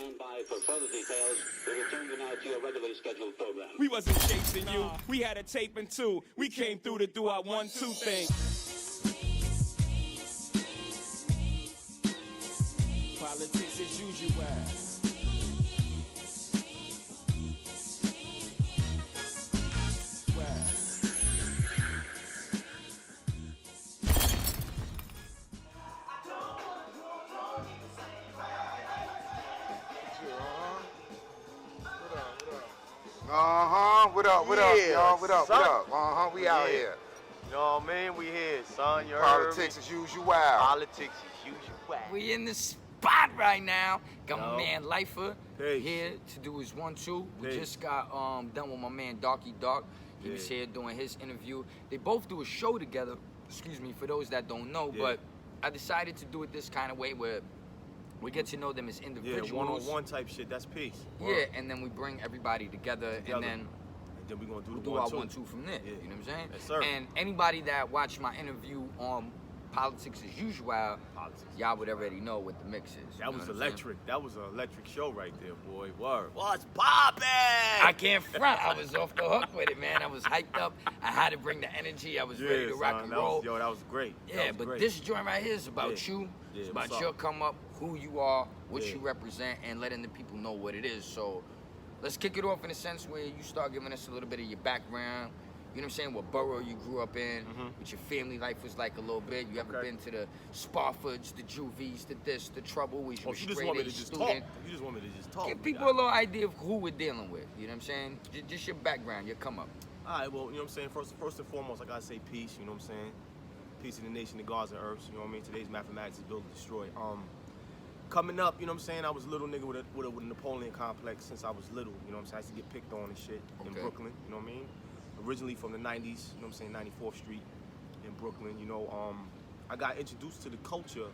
stand by for further details. We return you now to your regularly scheduled program. We wasn't chasing you. We had a tape and two. We came through to do our 1-2 thing. Politics as usual. What up, y'all? What up? We out here. You know what I mean? We here, son. You Politics as usual. Politics as usual. We in the spot right now. Got my man Lifa here to do his 1-2. We just got done with my man Darky Dark. He was here doing his interview. They both do a show together, excuse me, for those that don't know, but I decided to do it this kind of way where we get to know them as individuals. Yeah, one-on-one type shit, that's peace. Yeah, and then we bring everybody together. And then we're going to do our 1-2 from there. Yeah. You know what I'm saying? Yes, sir. And anybody that watched my interview on Politics as Usual, y'all would already know what the mix is. That was electric. That was an electric show right there, boy. Word. What's poppin'? I can't front. I was off the hook with it, man. I was hyped up. I had to bring the energy. I was ready to rock and roll. That was great. Yeah, but this joint right here is about you. It's about your come up, who you are, what you represent, and letting the people know what it is. So let's kick it off in a sense where you start giving us a little bit of your background. You know what I'm saying? What borough you grew up in, what your family life was like a little bit. You ever been to the Sparfords, the Juvies, the this, the Trouble? We you just want me to just talk. You just want me to just talk. Give people a little idea of who we're dealing with. You know what I'm saying? Just your background, your come up. All right, well, you know what I'm saying? First and foremost, I gotta say peace. You know what I'm saying? Peace in the nation, the gods and earths. You know what I mean? Today's mathematics is built to destroy. Coming up, you know what I'm saying? I was a little nigga with a Napoleon complex since I was little. You know what I'm saying? I used to get picked on and shit in Brooklyn. You know what I mean? Originally from the 90s, you know what I'm saying, 94th Street in Brooklyn, you know, I got introduced to the culture,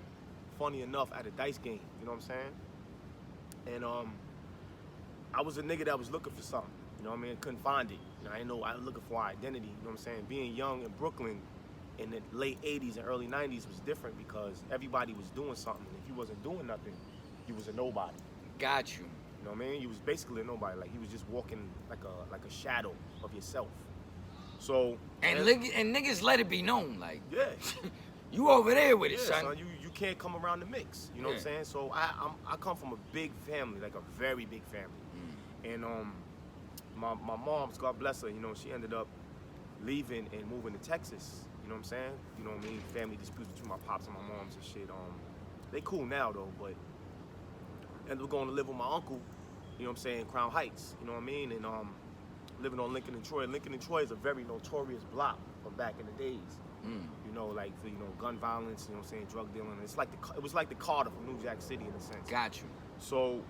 funny enough, at a dice game, you know what I'm saying? And I was a nigga that was looking for something, you know what I mean? Couldn't find it. You know, I didn't know, I was looking for identity, you know what I'm saying? Being young in Brooklyn in the late 80s and early 90s was different because everybody was doing something. And if you wasn't doing nothing, you was a nobody. Got you. You know what I mean? You was basically a nobody, like he was just walking like a shadow of yourself. So and niggas let it be known, like you over there with it, son. You can't come around the mix. You know what I'm saying? So I come from a big family, like a very big family, and my mom's, God bless her, you know, she ended up leaving and moving to Texas. You know what I'm saying? You know what I mean? Family disputes between my pops and my moms and shit. They cool now though, but ended up going to live with my uncle. You know what I'm saying? Crown Heights. You know what I mean? And living on Lincoln and Troy. Lincoln and Troy is a very notorious block from back in the days. You know, like for, you know, gun violence, you know what I'm saying, drug dealing. It's like it was like the Carter from New Jack City in a sense. Got you. So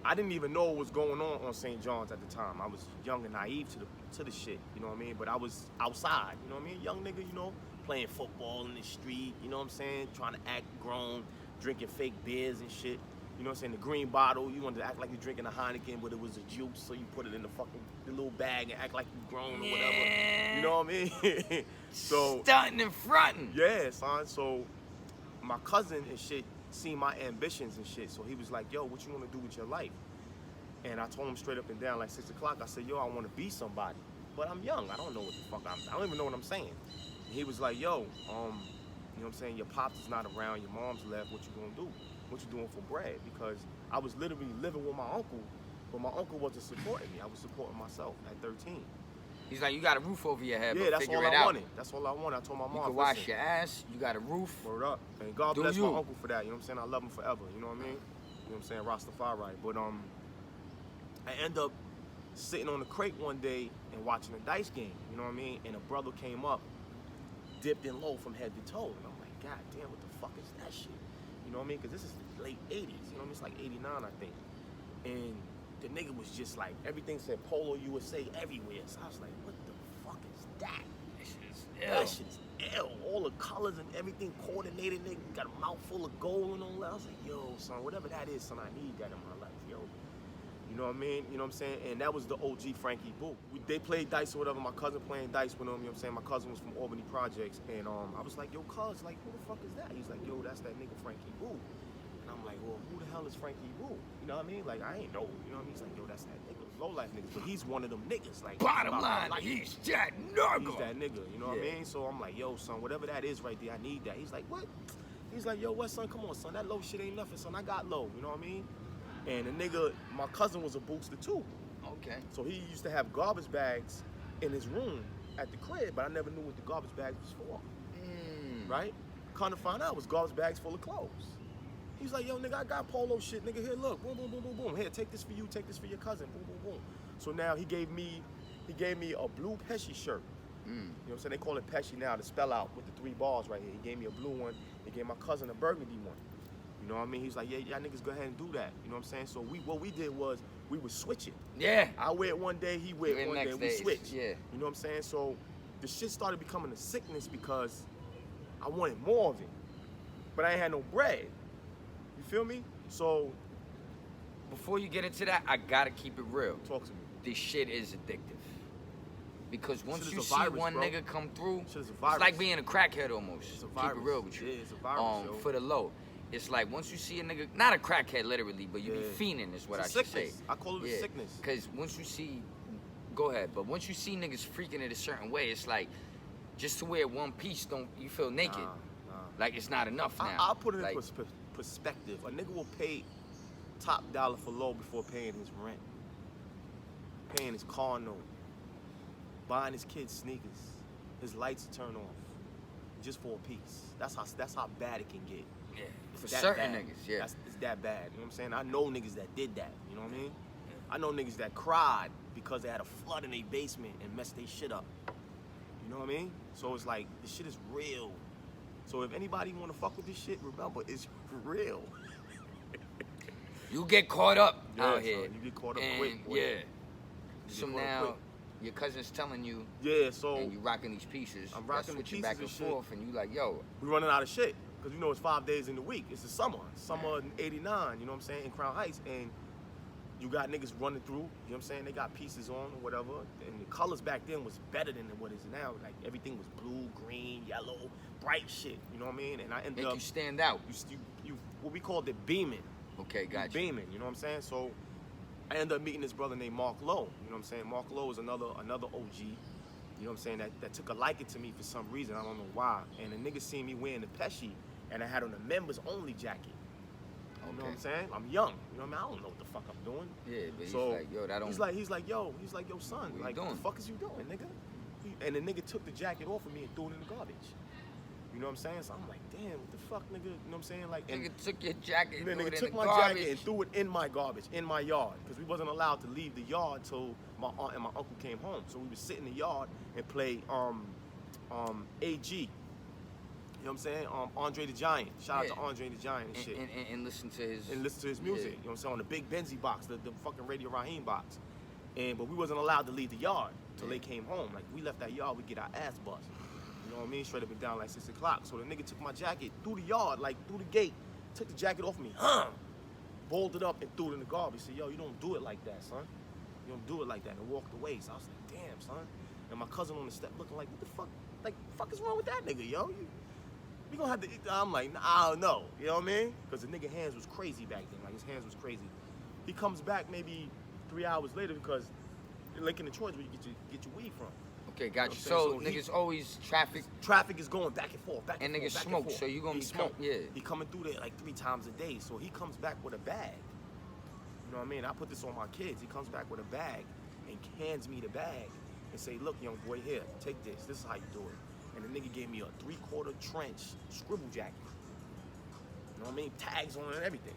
I didn't even know what was going on St. John's at the time. I was young and naive to the shit, you know what I mean? But I was outside, you know what I mean? Young nigga, you know, playing football in the street, you know what I'm saying? Trying to act grown, drinking fake beers and shit. You know what I'm saying? The green bottle, you wanted to act like you're drinking a Heineken, but it was a juice, so you put it in the little bag and act like you're grown or whatever. You know what I mean? So stunting and fronting. Yeah, son. So my cousin and shit seen my ambitions and shit, so he was like, yo, what you want to do with your life? And I told him straight up and down, like 6 o'clock, I said, yo, I want to be somebody, but I'm young. I don't know what the fuck I don't even know what I'm saying. And he was like, yo, you know what I'm saying? Your pops is not around, your mom's left. What you gonna do? What you doing for bread? Because I was literally living with my uncle, but my uncle wasn't supporting me. I was supporting myself at 13. He's like, you got a roof over your head, yeah, but that's figure all it I out. wanted. That's all I wanted. I told my mom, you can wash your ass, you got a roof. Word up. And God Do bless you. my uncle for that, you know what I'm saying? I love him forever, you know what I mean? You know what I'm saying? Rastafari. But I end up sitting on the crate one day and watching a dice game, you know what I mean? And a brother came up, dipped in low from head to toe. And I'm like, God damn, what the fuck is that shit? You know what I mean? Because this is the late 80s, you know what I mean? It's like 89, I think. And the nigga was just like, everything said Polo USA everywhere. So I was like, what the fuck is that? That shit's ill. All the colors and everything coordinated, nigga. Got a mouthful of gold and all that. I was like, yo, son, whatever that is, son, I need that in my life, yo. You know what I mean? You know what I'm saying? And that was the OG Frankie Boo. They played dice or whatever. My cousin playing dice with him, you know what I'm saying? My cousin was from Albany Projects. And I was like, yo, cuz, like, who the fuck is that? He's like, yo, that's that nigga Frankie Boo. And I'm like, well, who the hell is Frankie Wu? You know what I mean? Like, I ain't know. You know what I mean? He's like, yo, that's that nigga, low life nigga. But he's one of them niggas. Like, bottom line, he's that nigga. He's that nigga. You know what I mean? So I'm like, yo, son, whatever that is right there, I need that. He's like, what? He's like, yo, what, son? Come on, son. That low shit ain't nothing, son. I got low. You know what I mean? And the nigga, my cousin was a booster too. Okay. So he used to have garbage bags in his room at the crib, but I never knew what the garbage bags was for. Right? Kind of find out it was garbage bags full of clothes. He's like, yo, nigga, I got Polo shit, nigga. Here, look, boom, boom, boom, boom, boom. Here, take this for you, take this for your cousin, boom, boom, boom. So now he gave me a blue Pesci shirt. You know what I'm saying? They call it Pesci now, the spell out with the 3 bars right here. He gave me a blue one. He gave my cousin a burgundy one. You know what I mean? He's like, yeah, y'all niggas go ahead and do that. You know what I'm saying? So what we did was we would switch it. Yeah. I wear it one day, he wear it one day, we switch. Yeah. You know what I'm saying? So the shit started becoming a sickness because I wanted more of it. But I ain't had no bread. You feel me? So before you get into that, I gotta keep it real. Talk to me. This shit is addictive. Because once shit you is a see virus, one bro. nigga come through, Shit is a virus. it's like being a crackhead almost. It's a Keep virus. it real with you. Yeah, it's a virus, yo. For the low. It's like once you see a nigga, not a crackhead literally, but you be fiending is what It's I a should say. sickness. I call it a sickness. Because once you see, go ahead, but once you see niggas freaking it a certain way, it's like, just to wear one piece, don't you feel naked. Nah. Like it's not enough now. I'll put it like, in perspective. A nigga will pay top dollar for low before paying his rent, paying his car note, buying his kids sneakers, his lights turn off, just for a piece. That's how bad it can get. Yeah, It's for that certain bad. niggas, yeah. It's that bad. You know what I'm saying? I know niggas that did that. You know what I mean? I know niggas that cried because they had a flood in their basement and messed their shit up. You know what I mean? So it's like, this shit is real. So if anybody want to fuck with this shit, remember, it's real. You get caught up out here. You get caught up and quick. Boy. Yeah. You So get caught up now, quick. your cousin's telling you, so and you rocking these pieces. I'm rocking the switching pieces back and and shit. forth, and you like, yo. We running out of shit. Because you know it's 5 days in the week. It's the summer. Summer in 89, you know what I'm saying, in Crown Heights. And you got niggas running through, you know what I'm saying? They got pieces on or whatever. And the colors back then was better than what is now. Like everything was blue, green, yellow, bright shit. You know what I mean? And I ended Make up you stand out. You what we called it beaming. Okay, gotcha. Beaming, you know what I'm saying? So I ended up meeting this brother named Mark Lowe. You know what I'm saying? Mark Lowe is another OG. You know what I'm saying? That took a liking to me for some reason. I don't know why. And the nigga seen me wearing the Pesci, and I had on a members only jacket. You know what I'm saying? I'm young. You know what I mean? I don't know what the fuck I'm doing. Yeah, but So he's like, yo, that don't. he's like, yo, son, What you like, doing? what the fuck is you doing, nigga? And the nigga took the jacket off of me and threw it in the garbage. You know what I'm saying? So I'm like, damn, what the fuck, nigga? You know what I'm saying? Like, and Nigga took your jacket and then threw nigga it took in my the garbage. jacket and threw it in my garbage, in my yard, because we wasn't allowed to leave the yard till my aunt and my uncle came home. So we would sit in the yard and play AG. You know what I'm saying? Andre the Giant. Shout out to Andre the Giant and shit. And listen to his. And listen to his music. You know what I'm saying? On the big Benzie box, the fucking Radio Raheem box. But we wasn't allowed to leave the yard till they came home. Like, we left that yard, we get our ass bust. You know what I mean? Straight up and down like 6 o'clock. So the nigga took my jacket through the yard, like through the gate, took the jacket off me, balled it up and threw it in the garbage. Said, yo, you don't do it like that, son. You don't do it like that, and walked away. So I was like, damn, son. And my cousin on the step looking like, what the fuck? Like, fuck is wrong with that nigga, yo? We gonna have to, I'm like, nah, I don't know. You know what I mean? Because the nigga hands was crazy back then. Like, his hands was crazy. He comes back maybe 3 hours later because in Lincoln, Detroit, where you get your weed from. Okay, got you. You know what I'm So saying? niggas always traffic. Traffic is going back and forth, back and And forth. niggas back smoke, and forth. so you gonna He be smoke, yeah. He coming through there like 3 times a day. So he comes back with a bag. You know what I mean? I put this on my kids. He comes back with a bag and hands me the bag and say, look, young boy, here, take this. This is how you do it. And the nigga gave me a 3/4 trench scribble jacket. You know what I mean? Tags on it and everything.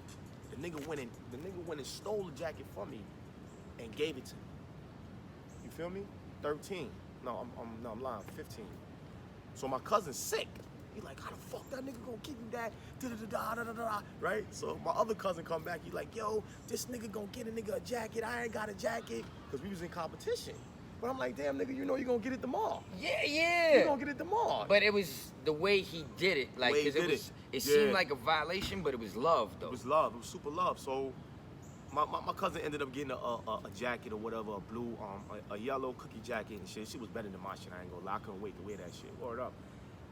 The nigga went and stole the jacket from me and gave it to me. You feel me? 13. No, I'm lying. 15. So my cousin's sick. He like, how the fuck that nigga gonna give you that? Da-da-da-da-da-da-da. Right? So my other cousin come back. He like, yo, this nigga gonna get a nigga a jacket. I ain't got a jacket. Because we was in competition. But I'm like, damn, nigga, you know you gonna get it tomorrow. Yeah. You gonna get it tomorrow. But it was the way he did it. Like, Way he cause did it it. seemed Yeah. like a violation, but it was love, though. It was love. It was super love. So my cousin ended up getting a jacket or whatever, a blue, a yellow cookie jacket and shit. She was better than my shit. I ain't gonna lie. I couldn't wait to wear that shit. Word up.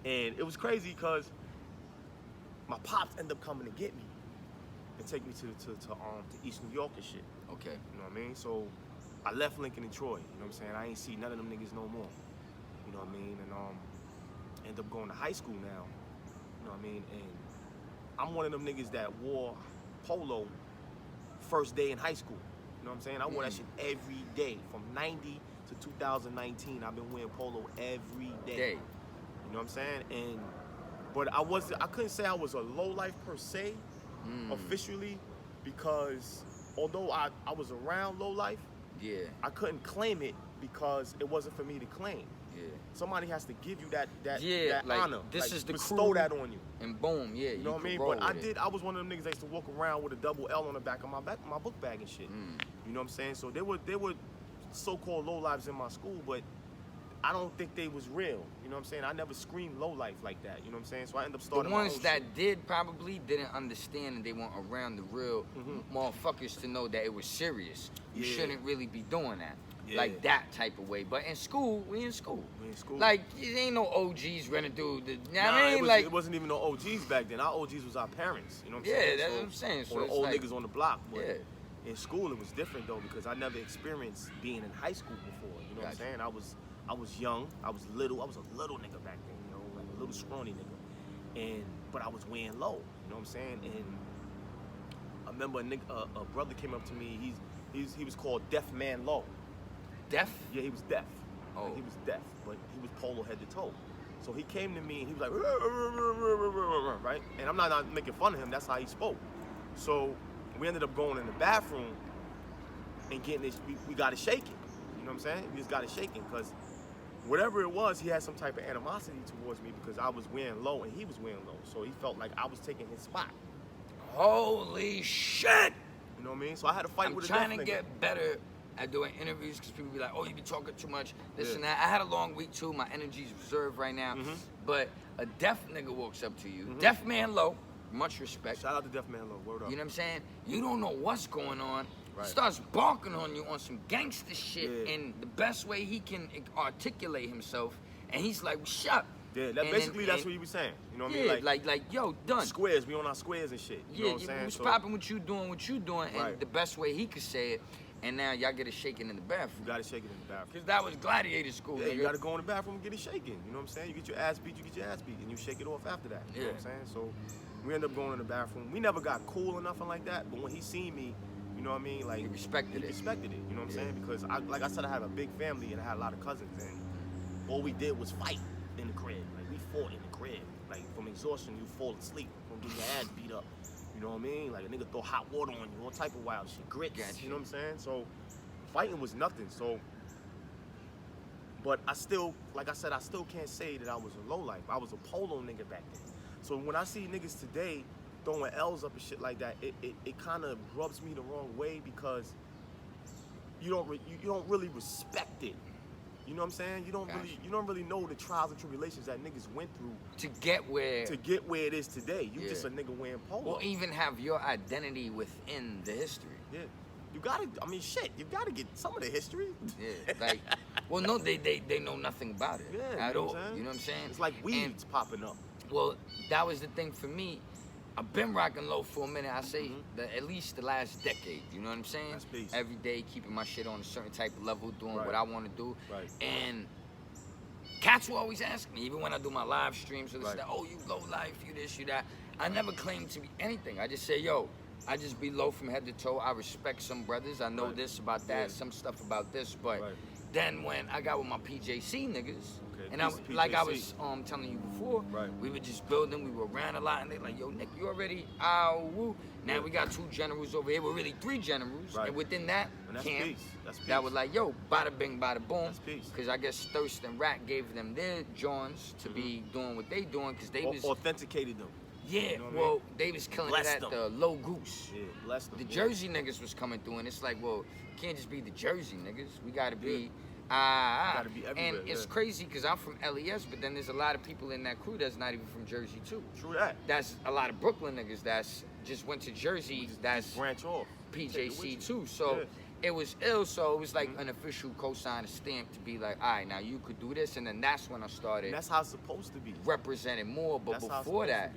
And it was crazy because my pops ended up coming to get me. and take me to East New York and shit. Okay. You know what I mean? So I left Lincoln and Troy. You know what I'm saying? I ain't see none of them niggas no more. You know what I mean? And end up going to high school now. You know what I mean? And I'm one of them niggas that wore Polo first day in high school. You know what I'm saying? I wore that shit every day. From 90 to 2019, I've been wearing Polo every day. You know what I'm saying? But I couldn't say I was a low life per se, officially, because although I was around low life, I couldn't claim it because it wasn't for me to claim. Somebody has to give you that like, honor. This like, is the bestow crew, that on you. And boom, you know what I mean? But I was one of them niggas that used to walk around with a double L on the back of my book bag and shit. You know what I'm saying? So there were so-called low lives in my school, but I don't think they was real. You know what I'm saying? I never screamed low life like that. You know what I'm saying? So I ended up starting the ones my own that shit. did probably didn't understand, and they weren't around the real motherfuckers to know that it was serious. You shouldn't really be doing that. Like that type of way. But in school, we in school. Like, it ain't no OGs running through the, you know what I mean? It wasn't even no OGs back then. Our OGs was our parents. You know what I'm saying? Yeah, that's what I'm saying. So or the it's old like, niggas on the block. But in school, it was different though, because I never experienced being in high school before. You know what I'm saying? I was young. I was little. I was a little nigga back then. You know, like a little scrawny nigga. But I was wearing low. You know what I'm saying? And I remember a brother came up to me. He was called Deaf Man Low. Deaf? Yeah, he was deaf. Oh. Like, he was deaf, but he was Polo head to toe. So he came to me and he was like, right? And I'm not making fun of him. That's how he spoke. So we ended up going in the bathroom and getting this. We got it shaking. You know what I'm saying? We just got it shaking because whatever it was, he had some type of animosity towards me because I was wearing low and he was wearing low. So he felt like I was taking his spot. Holy shit! You know what I mean? So I had to fight with a I'm deaf trying to nigga. get better at doing interviews because people be like, oh, you be talking too much, this and that. I had a long week too. My energy's reserved right now. But a deaf nigga walks up to you, Deaf Man Low, much respect. Shout out to Deaf Man Low, word up. You know what I'm saying? You don't know what's going on. Right. Starts barking on you on some gangster shit in the best way he can articulate himself. And he's like, shut. Yeah, that's what he was saying. You know what I mean? Like, yo, done. Squares, we on our squares and shit. You know what I'm saying? Was popping what you doing, and the best way he could say it. And now y'all get it shaking in the bathroom. You got it shaking in the bathroom. Because that was gladiator school, Yeah, nigga. you got to go in the bathroom and get it shaking. You know what I'm saying? You get your ass beat, and you shake it off after that. You know what I'm saying? So we end up going in the bathroom. We never got cool or nothing like that, but when he seen me, you know what I mean? Like, he respected it. You know what I'm saying? Because, like I said, I had a big family and I had a lot of cousins, and all we did was fight in the crib. Like, we fought in the crib. Like, from exhaustion, you fall asleep from getting your ass beat up. You know what I mean? Like, a nigga throw hot water on you, all type of wild shit. Grits, you know what I'm saying? So fighting was nothing. So, but I still, like I said, I still can't say that I was a lowlife. I was a Polo nigga back then. So when I see niggas today throwing L's up and shit like that, it kind of rubs me the wrong way because you don't really respect it. You know what I'm saying? You don't really know the trials and tribulations that niggas went through to get where it is today. You just a nigga wearing Polo. Or even have your identity within the history. Yeah. You gotta get some of the history. Yeah, like, well, no, they know nothing about it at all. You know what I'm saying? It's like weeds popping up. Well, that was the thing for me. I've been rocking low for a minute. I say at least the last decade. You know what I'm saying? That's peace. Every day, keeping my shit on a certain type of level, doing what I want to do. Right. And cats will always ask me, even when I do my live streams, or this, that, oh, you low life, you this, you that. I never claim to be anything. I just say, yo, I just be low from head to toe. I respect some brothers. I know this about that, some stuff about this. But then when I got with my PJC niggas, and I was telling you before, we were just building. We were around a lot, and they like, yo, Nick, you already woo. Now we got 2 generals over here. We're really 3 generals, and within that camp, that was like, yo, bada bing, bada boom. Because I guess Thirst and Rat gave them their Johns to be doing what they doing, because they was authenticated them. Yeah, you know well, they was killing it at the Low Goose. Yeah, bless them. The Jersey niggas was coming through, and it's like, well, can't just be the Jersey niggas. We gotta be, Gotta be everywhere, and it's crazy because I'm from LES, but then there's a lot of people in that crew that's not even from Jersey too. True that. That's a lot of Brooklyn niggas that's just went to Jersey. That's branch off. PJC too. So it was ill. So it was like an official cosign, a stamp to be like, all right, now you could do this, and then that's when I started. And that's how it's supposed to be. Representing more, but before that.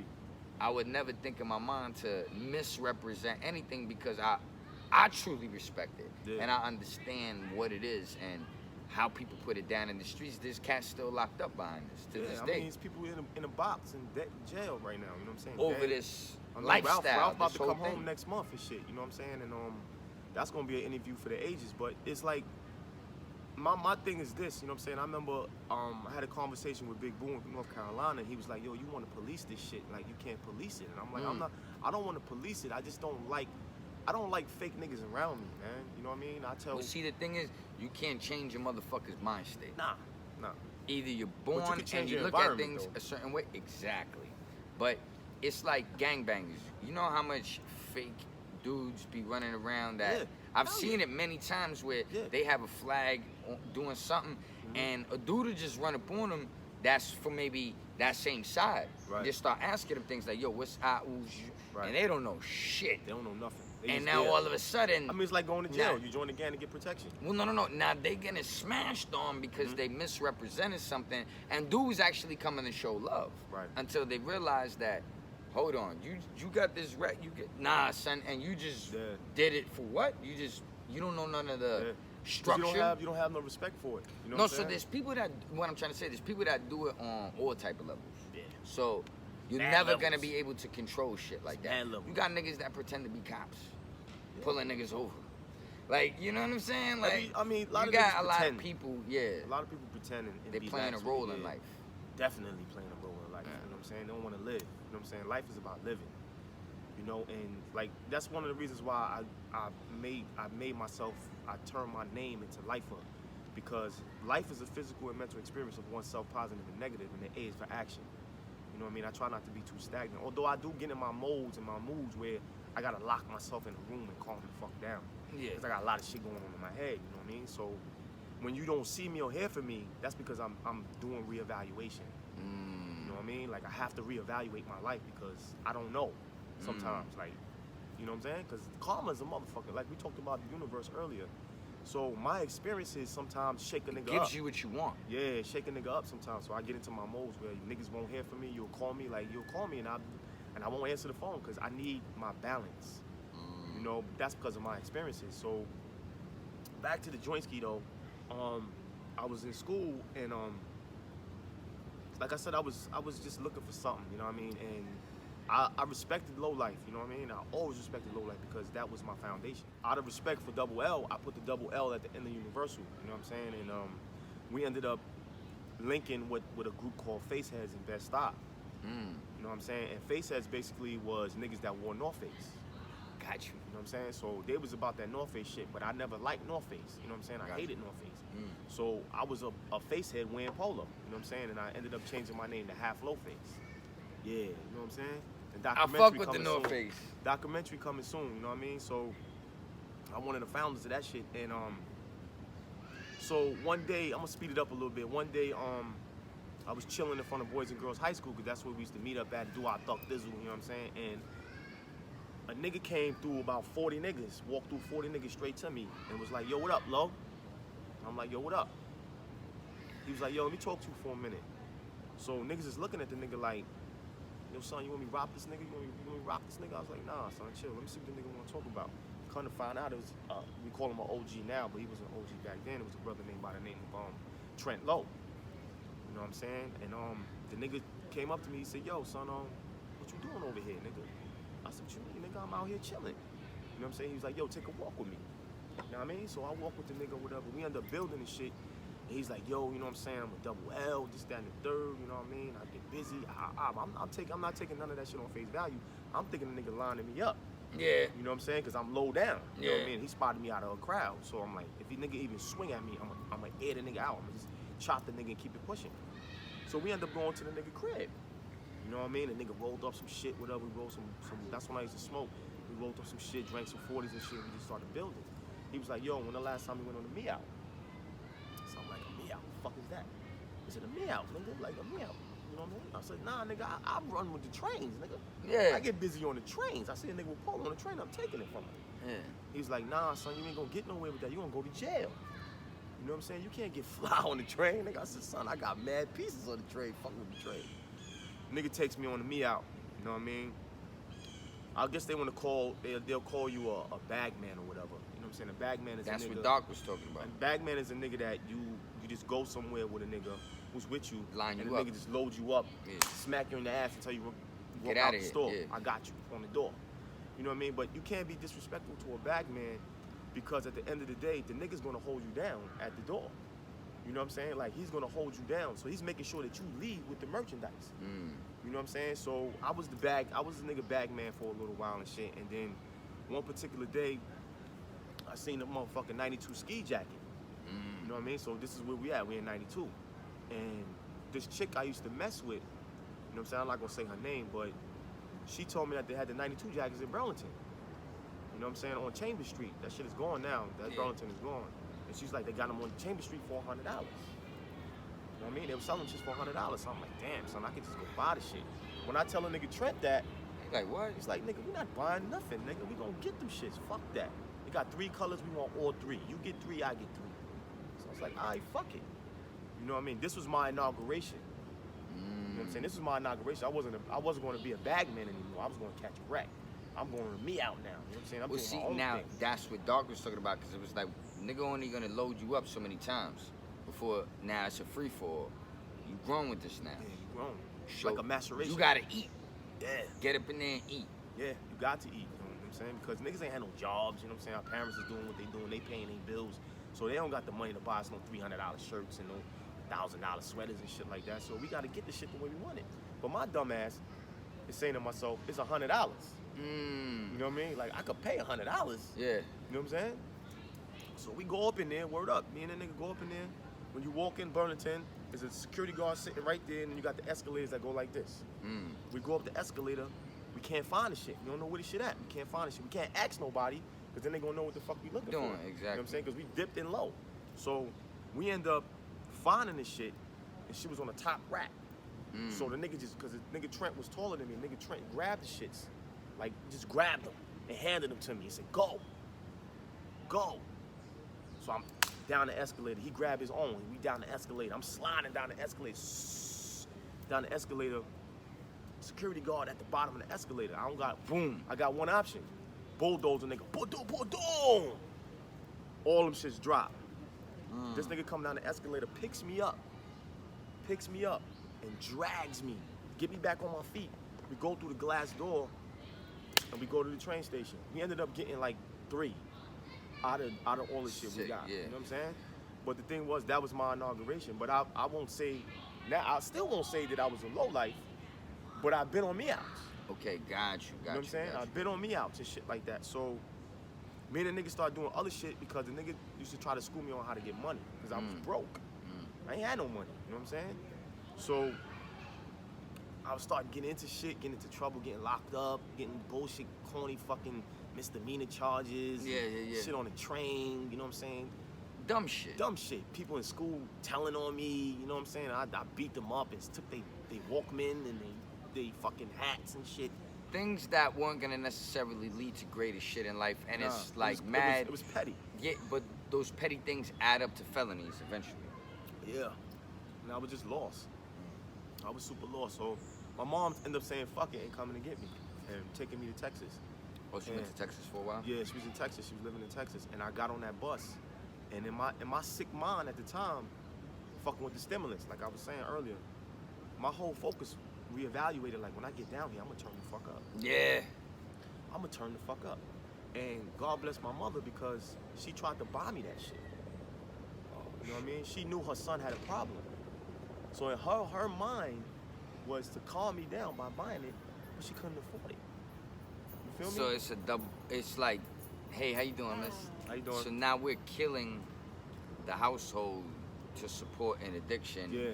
I would never think in my mind to misrepresent anything because I truly respect it. Yeah. And I understand what it is and how people put it down in the streets. There's cats still locked up behind this to this I day. mean, it's people in a box in jail right now, you know what I'm saying? Over this I mean, lifestyle. Ralph about this to whole come thing. home next month and shit, you know what I'm saying? And that's gonna be an interview for the ages. But it's like my thing is this, you know what I'm saying? I remember I had a conversation with Big Boo in North Carolina, and he was like, yo, you wanna police this shit, like you can't police it. And I'm like, I don't wanna police it, I don't like fake niggas around me, man. You know what I mean? Well, see, the thing is, you can't change a motherfucker's mind state. Nah. Either you're But you born can change and you your look at environment, things though. a certain way. Exactly. But it's like gangbangers. You know how much fake dudes be running around that? Yeah. I've Hell seen yeah. it many times where Yeah. they have a flag doing something, and a dude will just run up on them that's from maybe that same side. Right. Just start asking them things like, yo, what's Right. and they don't know shit. They don't know nothing. They And just now there. all of a sudden, I mean, it's like going to jail. Nah. You join the gang to get protection. well, no. Now they getting smashed on because they misrepresented something, and dudes actually coming to show love. Right. Until they realize that, hold on, you got this right. You get son, and you just Yeah. did it for what? You don't know none of the Yeah. 'Cause structure. You don't have no respect for it. You know No, what I'm so saying? there's people that, what I'm trying to say, there's people that do it on all type of levels. Yeah. So you're Mad never levels. gonna be able to control shit like that. Mad levels. You got niggas that pretend to be cops, pulling niggas over. Like, you know what I'm saying? Like, I mean, a lot you of got niggas a lot pretend. of people, yeah. A lot of people pretend and They be playing a lax role with it, in yeah. life. Definitely playing a role in life. You know what I'm saying? They don't want to live. You know what I'm saying? Life is about living. You know, and like that's one of the reasons why I turned my name into Lifa, because life is a physical and mental experience of oneself, positive and negative, and the A is for action. You know what I mean? I try not to be too stagnant. Although I do get in my modes and my moods where I gotta lock myself in a room and calm the fuck down. Yeah. Because I got a lot of shit going on in my head, you know what I mean? So when you don't see me or hear from me, that's because I'm doing reevaluation. You know what I mean? Like I have to reevaluate my life because I don't know sometimes. Like, you know what I'm saying? Because karma is a motherfucker. Like we talked about the universe earlier. So my experiences sometimes shake a nigga up. Gives you what you want. Yeah, shake a nigga up sometimes. So I get into my modes where niggas won't hear from me. You'll call me and I won't answer the phone because I need my balance. You know, that's because of my experiences. So back to the joint ski though. I was in school and like I said, I was just looking for something, you know what I mean? And I respected low life, you know what I mean? I always respected low life because that was my foundation. Out of respect for Double L, I put the Double L at the end of Universal, you know what I'm saying? And we ended up linking with a group called Faceheads in Bed-Stuy. You know what I'm saying? And Faceheads basically was niggas that wore North Face. Got you. You know what I'm saying? So they was about that North Face shit, but I never liked North Face. You know what I'm saying? I hated North Face. So I was a facehead wearing Polo. You know what I'm saying? And I ended up changing my name to Half Low Face. Yeah, you know what I'm saying? The I documentary fuck with the coming North soon. Face. Documentary coming soon, you know what I mean? So I'm one of the founders of that shit. And so one day, I'm gonna speed it up a little bit. One day, I was chilling in front of Boys and Girls High School because that's where we used to meet up at, do our thuck dizzle, you know what I'm saying? And a nigga came through about 40 niggas, walked through 40 niggas straight to me and was like, yo, what up, Lo? I'm like, yo, what up? He was like, yo, let me talk to you for a minute. So niggas is looking at the nigga like, yo, son, you want me to rob this nigga? You want me to rob this nigga? I was like, nah, son, chill. Let me see what the nigga want to talk about. Come to find out, it was, we call him an OG now, but he was an OG back then. It was a brother named by the name of Trent Lowe. You know what I'm saying? And the nigga came up to me, he said, yo, son, what you doing over here, nigga? I said, what you mean, nigga? I'm out here chilling. You know what I'm saying? He was like, yo, take a walk with me. You know what I mean? So I walk with the nigga, whatever. We end up building and shit. And he's like, yo, you know what I'm saying? I'm a Double L, this, that, and the third. You know what I mean? I get busy. I'm not taking none of that shit on face value. I'm thinking the nigga lining me up. Yeah. You know what I'm saying? Because I'm low down. You know what I Yeah. mean? He spotted me out of a crowd. So I'm like, if he nigga even swing at me, I'm going to air the nigga out. I'm going to just chop the nigga and keep it pushing. So we end up going to the nigga crib. You know what I mean? The nigga rolled up some shit, whatever. We rolled some that's when I used to smoke. We rolled up some shit, drank some 40s and shit. We just started building. He was like, yo, when the last time we went on a me out? So I'm like, a me out? What the fuck is that? He said, a me out, nigga. Like, a me out. You know what I mean? I said, nah, nigga, I run with the trains, nigga. Yeah. I get busy on the trains. I see a nigga with Polo on the train, I'm taking it from him. Yeah. He was like, nah, son, you ain't gonna get nowhere with that. You gonna go to jail. You know what I'm saying? You can't get fly on the train. Nigga, I said, son, I got mad pieces on the train. Fuck with the train. Nigga takes me on the me out. You know what I mean? I guess they want to call, they'll call you a bag man or whatever. You know what I'm saying? A bag man is That's a nigga. what Doc was talking about. A bag man is a nigga that you just go somewhere with a nigga who's with you. Line and you the up. nigga just loads you up, Yeah. smack you in the ass and tell you Get walk out out of the here, store. yeah. I got you on the door. You know what I mean? But you can't be disrespectful to a bag man because at the end of the day, the nigga's gonna hold you down at the door. You know what I'm saying? Like, he's gonna hold you down. So he's making sure that you leave with the merchandise. You know what I'm saying? So I was the nigga bag man for a little while and shit. And then one particular day, I seen the motherfucking 92 ski jacket. You know what I mean? So this is where we at. We in 92. And this chick I used to mess with, you know what I'm saying? I'm not gonna say her name, but she told me that they had the 92 jackets in Burlington. You know what I'm saying? On Chambers Street. That shit is gone now. That Burlington is gone. And she's like, they got them on Chambers Street for $100. You know what I mean? They were selling shit for $100. So I'm like, damn, son, I could just go buy the shit. When I tell a nigga Trent that, He's like, what? he's like, nigga, we not buying nothing, nigga. We gonna get them shits. Fuck that. They got 3 colors, we want all 3. You get 3, I get 3. So I was like, all right, fuck it. You know what I mean? This was my inauguration. You know what I'm saying? This was my inauguration. I wasn't going to be a bag man anymore. I was going to catch a wreck. I'm going to me out now. You know what I'm saying? I'm Well, doing see, my own now thing. that's what Doc was talking about, because it was like, nigga only gonna load you up so many times before now it's a free for all. You grown with this now. Yeah, you grown. It's So like a maceration. You gotta eat. Yeah. Get up in there and eat. Yeah, you got to eat. You know what I'm saying? Because niggas ain't had no jobs. You know what I'm saying? Our parents is doing what they doing. They paying their bills. So they don't got the money to buy us no $300 shirts and no $1,000 sweaters and shit like that. So we got to get the shit the way we want it. But my dumb ass is saying to myself, it's $100. You know what I mean? Like, I could pay $100. Yeah. You know what I'm saying? So we go up in there, word up. Me and that nigga go up in there. When you walk in Burlington, there's a security guard sitting right there, and then you got the escalators that go like this. We go up the escalator, we can't find the shit. We don't know where the shit at. We can't find the shit. We can't ask nobody, because then they gonna know what the fuck we looking for. Doing, You know exactly. what I'm saying? Because we dipped in low. So we end up finding this shit, and she was on the top rack. So the nigga just, because the nigga Trent was taller than me, nigga Trent grabbed the shits. Like, just grabbed them and handed them to me and said, go. Go. So I'm down the escalator. He grabbed his own. We down the escalator. I'm sliding down the escalator. Down the escalator. Security guard at the bottom of the escalator. I don't got, boom. I got one option. Bulldozer nigga. Boom. All them shits drop. This nigga come down the escalator, picks me up, and drags me. Get me back on my feet. We go through the glass door, and we go to the train station. We ended up getting like 3 out of all the shit we Sick, got. yeah. You know what I'm saying? But the thing was, that was my inauguration. But I won't say, now I still won't say that I was a lowlife, but I've been on me outs. Okay, got you. You know what I'm saying? I've been on me outs and shit like that. So me and the nigga started doing other shit because the nigga used to try to school me on how to get money because I was broke. I ain't had no money. You know what I'm saying? So I was starting getting into shit, getting into trouble, getting locked up, getting bullshit, corny fucking misdemeanor charges. Yeah. Shit on the train, you know what I'm saying? Dumb shit. Dumb shit. People in school telling on me, you know what I'm saying? I beat them up and took they Walkman and they fucking hats and shit. Things that weren't gonna necessarily lead to greater shit in life, and it's Nah, like it was petty. Yeah, but those petty things add up to felonies eventually. Yeah. And I was just lost. I was super lost. So my mom ended up saying, fuck it, and coming to get me and taking me to Texas. Oh, she went to Texas for a while? Yeah, she was in Texas. She was living in Texas. And I got on that bus. And in my sick mind at the time, fucking with the stimulus, like I was saying earlier, my whole focus reevaluated, like, when I get down here, I'm gonna turn the fuck up. Yeah. I'm gonna turn the fuck up. And God bless my mother because she tried to buy me that shit. You know what I mean? She knew her son had a problem. So in her mind was to calm me down by buying it, but she couldn't afford it. You feel me? So it's a double, it's like, hey, how you doing, miss? How you doing? So now we're killing the household to support an addiction, Yeah.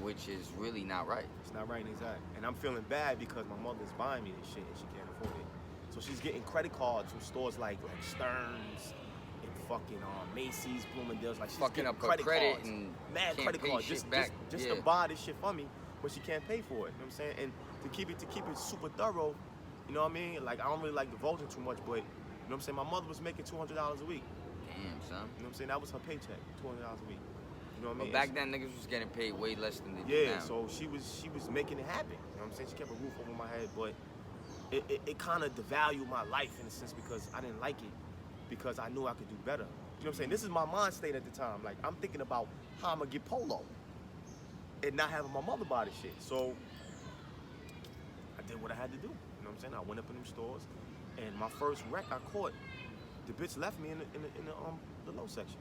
which is really not right. It's not right, exact. And I'm feeling bad because my mother's buying me this shit and she can't afford it. So she's getting credit cards from stores like Stearns and fucking Macy's, Bloomingdale's. Like, she's Fucking getting up her credit cards, and mad can't credit pay cards shit just back. just Yeah. to buy this shit for me, but she can't pay for it. You know what I'm saying? And to keep it super thorough, you know what I mean? Like, I don't really like divulging too much, but you know what I'm saying? My mother was making $200 a week. Damn, son. You know what I'm saying? That was her paycheck, $200 a week. You know what I But mean? back then, niggas was getting paid way less than they do Yeah, now. so she was making it happen. You know what I'm saying? She kept a roof over my head, but it kind of devalued my life in a sense because I didn't like it because I knew I could do better. You know what I'm saying? This is my mind state at the time. Like, I'm thinking about how I'm gonna get Polo and not having my mother buy the shit. So I did what I had to do. You know what I'm saying? I went up in them stores, and my first wreck I caught, the bitch left me in the low section.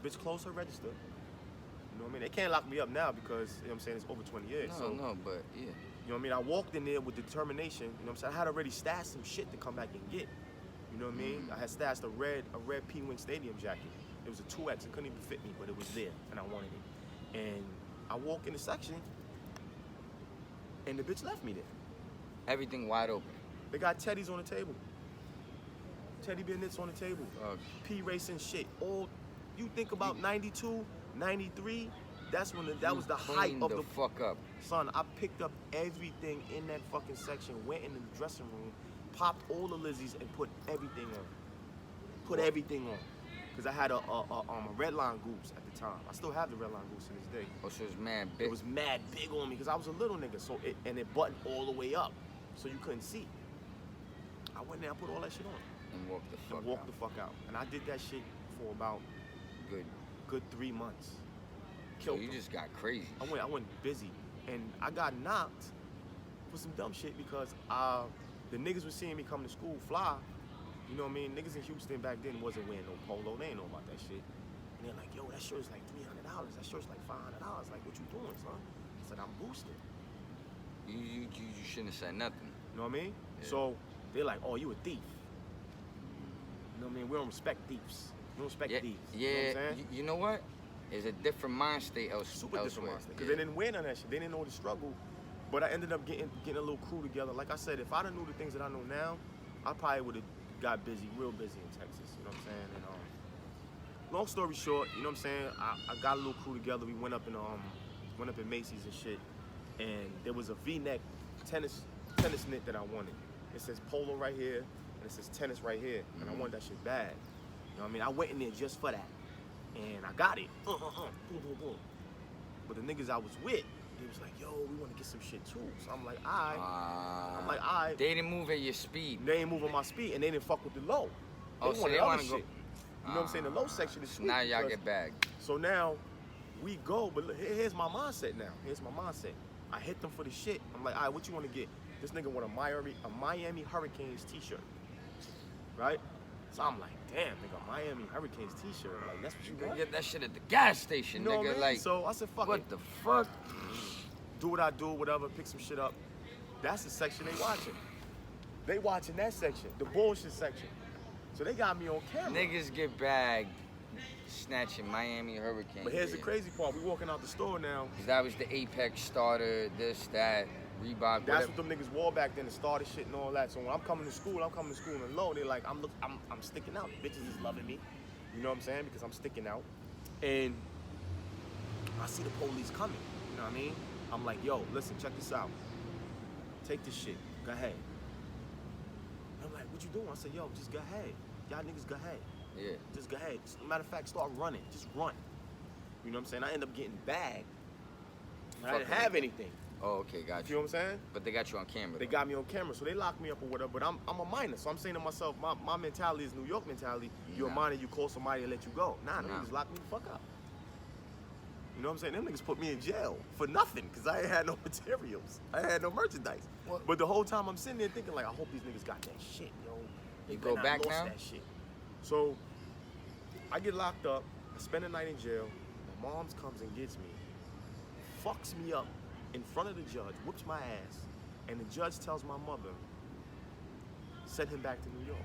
Bitch closed her register. You know what I mean? They can't lock me up now because, you know what I'm saying, it's over 20 years. But yeah. You know what I mean? I walked in there with determination. You know what I'm saying? I had already stashed some shit to come back and get. You know what I mean? I had stashed a red P-Wing Stadium jacket. It was a 2X. It couldn't even fit me, but it was there, and I wanted it. And I walk in the section, and the bitch left me there. Everything wide open. They got teddies on the table. Teddy bear knits on the table. P-racing shit. All you think about 92, 93. That's when that was the height of the fuck up. Son, I picked up everything in that fucking section, went in the dressing room, popped all the Lizzies, and put everything on. Put everything on. Because I had a red line goose at the time. I still have the red line goose to this day. Oh, so it was mad big. It was mad big on me because I was a little nigga. So it buttoned all the way up, so you couldn't see. I went there, I put all that shit on. And walked the fuck out. And I did that shit for about good 3 months. So you just got crazy. I went busy, and I got knocked for some dumb shit because the niggas was seeing me come to school fly. You know what I mean? Niggas in Houston back then wasn't wearing no Polo. They ain't know about that shit. And they're like, yo, that shirt's like $300. That shirt's like $500. Like, what you doing, son? I said, I'm boosting. You shouldn't have said nothing. You know what I mean? Yeah. So they're like, oh, you a thief. You know what I mean? We don't respect thieves. We don't respect thieves. Yeah. You know what I'm saying? You know what? It's a different mind state Super different mind state. Because Yeah. they didn't wear none of that shit. They didn't know the struggle. But I ended up getting a little crew together. Like I said, if I'd have knew the things that I know now, I probably would have got busy, real busy in Texas. You know what I'm saying? And long story short, you know what I'm saying? I got a little crew together. We went up in Macy's and shit. And there was a V-neck tennis knit that I wanted. It says Polo right here, and it says tennis right here. And I wanted that shit bad. You know what I mean? I went in there just for that. And I got it. Boom, boom, boom. But the niggas I was with, they was like, yo, we want to get some shit too. So I'm like, all right. They didn't move at your speed. They ain't move on my speed, and they didn't fuck with the low. So they want to go. You know what I'm saying? The low section is sweet. Now y'all get bagged. So now we go, but look, here's my mindset now. Here's my mindset. I hit them for the shit. I'm like, all right, what you want to get? This nigga want a Miami Hurricanes t-shirt, right? So I'm like, damn, nigga, Miami Hurricanes t-shirt. Like, that's what you You want? get that shit at the gas station, You know nigga. what I mean? Like, so I said, fuck what it. the fuck? Do what I do, whatever, pick some shit up. That's the section they watching. They watching that section, the bullshit section. So they got me on camera. Niggas get bagged snatching Miami Hurricanes. But here's the crazy part. We walking out the store now. That was the Apex starter, this, that, Reebok. That's what them niggas wore back then, the starter shit and all that. So when I'm coming to school and low, they're like, I'm sticking out. Bitches is loving me. You know what I'm saying? Because I'm sticking out. And I see the police coming. You know what I mean? I'm like, yo, listen, check this out. Take this shit. Go ahead. I'm like, what you doing? I said, yo, just go ahead. Y'all niggas go ahead. Yeah. Just go ahead. Matter of fact, start running. Just run. You know what I'm saying? I end up getting bagged. I didn't have anything. Oh, okay, got You you. know what I'm saying? But they got you on camera. They though. got me on camera, so they locked me up or whatever, but I'm a minor. So I'm saying to myself, my mentality is New York mentality. You're a minor, you call somebody and let you go. Nah, them niggas locked me the fuck up. You know what I'm saying? Them niggas put me in jail for nothing, because I ain't had no materials. I ain't had no merchandise. What? But the whole time I'm sitting there thinking, like, I hope these niggas got that shit, yo. You go back lost now? That shit. So I get locked up, I spend the night in jail, my mom's comes and gets me, fucks me up in front of the judge, whoops my ass, and the judge tells my mother, send him back to New York.